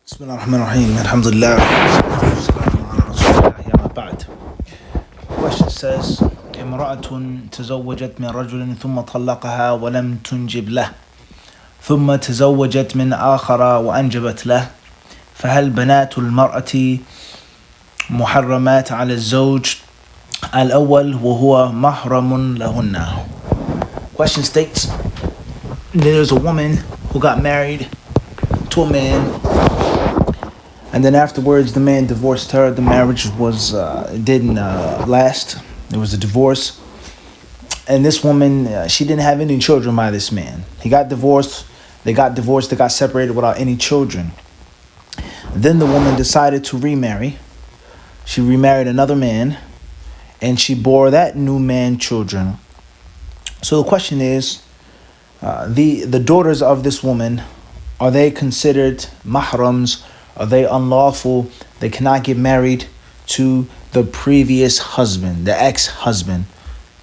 بسم الله الرحمن الرحيم الحمد لله والسلام على رسول الله أما بعد. Question says امرأة تزوجت من رجل ثم طلقها ولم تنجب له ثم تزوجت من آخر وأنجبت له فهل بنات المرأة محرمات على الزوج الأول وهو محرم لهن. Question states there's a woman who got married to a man, and then afterwards the man divorced her. The marriage didn't last. There was a divorce, and this woman she didn't have any children by this man. He got divorced. They got separated without any children. Then the woman decided to remarry. She remarried another man, and she bore that new man children. So the question is, the daughters of this woman, are they considered mahrams? Are they unlawful? They cannot get married to the previous husband, the ex-husband.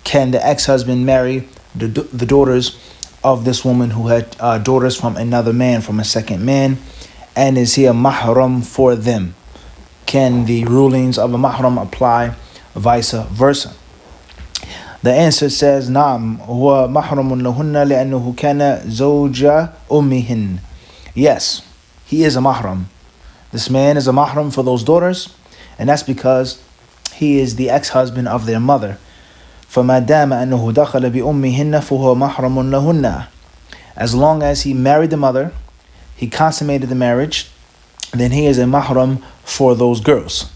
Can the ex-husband marry the daughters of this woman who had daughters from another man, from a second man? And is he a mahram for them? Can the rulings of a mahram apply vice versa? The answer says, نعم هو محرم لهن لأنه كان زوج أمهن. Yes, he is a mahram. This man is a mahram for those daughters, and that's because he is the ex-husband of their mother. فما دام أنه دخل بأمهن فهو محرم لهن. As long as he married the mother, he consummated the marriage, then he is a mahram for those girls.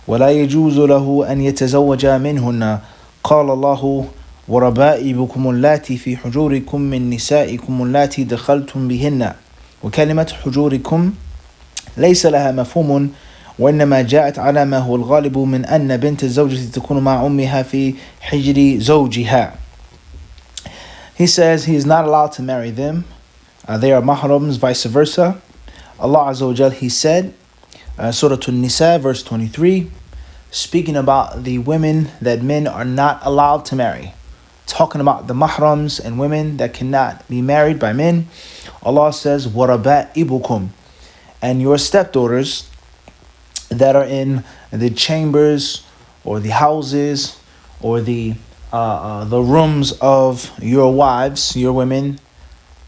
ولا يجوز له أن يتزوج منهن. قال الله وربائبكم اللاتي في حجوركم من نسائكم اللاتي دخلتم بهن. وكلمة حجوركم ليس لها مفهوم وإنما جاءت على ما هو الغالب من أن بنت الزوجة تكون مع أمها في حجر زوجها. He says he is not allowed to marry them. They are mahrams, vice versa. Allah Azza wa Jal, He said, Surah An-Nisa, verse 23, speaking about the women that men are not allowed to marry, talking about the mahrams and women that cannot be married by men. Allah says, وَرَبَائِبُكُمْ, and your stepdaughters that are in the chambers or the houses or the rooms of your wives, your women,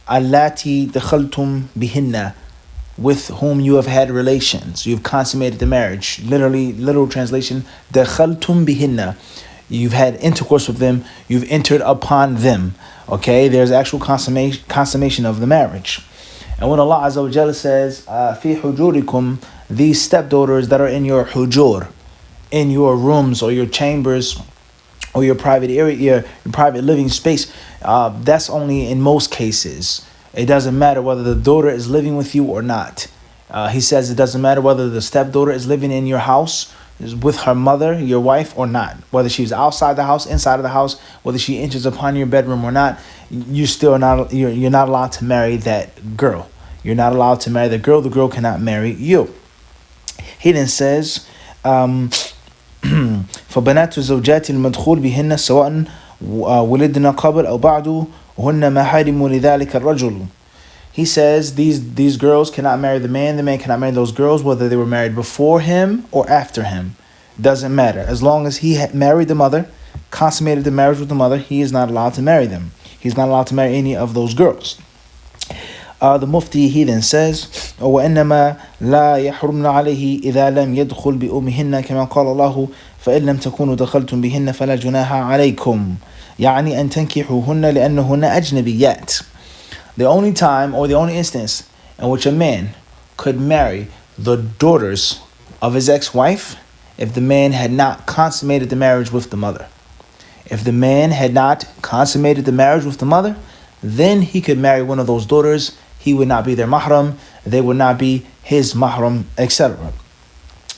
allati dakhaltum bihinna, with whom you have had relations, you've consummated the marriage. Literal translation, dakhaltum bihinna, you've had intercourse with them, you've entered upon them. Okay, there's actual consummation of the marriage. And when Allah Azza wa Jalla says, fi hujurikum, these stepdaughters that are in your hujur, in your rooms or your chambers or your private area, your private living space, that's only in most cases. It doesn't matter whether the daughter is living with you or not. He says it doesn't matter whether the stepdaughter is living in your house with her mother, your wife, or not. Whether she's outside the house, inside of the house, whether she enters upon your bedroom or not, you're not allowed to marry that girl. You're not allowed to marry the girl. The girl cannot marry you. He then says, فبنات زوجات المدخول بهن سواء ولدنا قبل أو بعد هن محارم لذلك الرجل. He says these girls cannot marry the man cannot marry those girls, whether they were married before him or after him. Doesn't matter. As long as he had married the mother, consummated the marriage with the mother, he is not allowed to marry them. He's not allowed to marry any of those girls. The Mufti, he then says, وَإِنَّمَا لَا يَحْرُمْنَ عَلَيْهِ إِذَا لَمْ يَدْخُلْ بِأُمِّهِنَّ كَمَا قال الله فإن لم تكونوا دخلتم بهن فلا جناح عليكم يعني أن تنكحوهن لأنهن أجنبيات. The only time or the only instance in which a man could marry the daughters of his ex-wife, if the man had not consummated the marriage with the mother. If the man had not consummated the marriage with the mother, then he could marry one of those daughters. He would not be their mahram, they would not be his mahram, etc.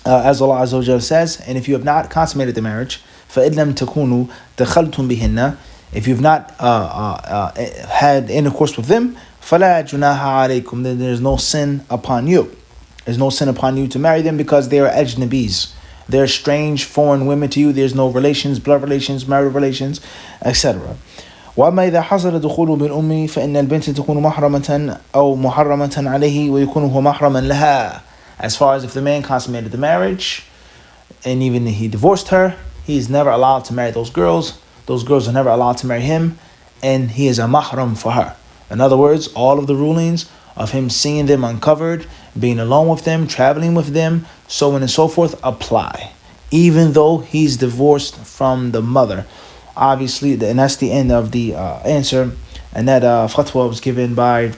As Allah Azza wa Jalla says, and if you have not consummated the marriage, فَإِذْ لَمْ تَكُونُوا دَخَلْتُمْ بِهِنَّ, if you've not had intercourse with them, فَلَا جُنَاحَ عَلَيْكُمْ, then there's no sin upon you. There's no sin upon you to marry them because they are ajnabis. They're strange foreign women to you. There's no relations, blood relations, marital relations, etc. وأما إذا حصل دخول بالأم فإن البنت تكون محرمة أو محرمة عليه ويكون هو محرما لها. As far as if the man consummated the marriage and even if he divorced her, he is never allowed to marry those girls. Those girls are never allowed to marry him, and he is a mahram for her. In other words, all of the rulings of him seeing them uncovered, being alone with them, traveling with them, so on and so forth apply, even though he's divorced from the mother. Obviously, and that's the end of the answer. And that fatwa was given by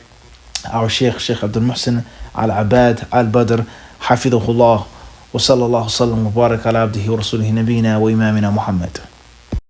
our Sheikh Abdul Muhsin Al-Abad Al-Badr, Hafidhullah, wa sallallahu sallam wa barak ala abdihi wa rasulihi nabina wa imamina Muhammad.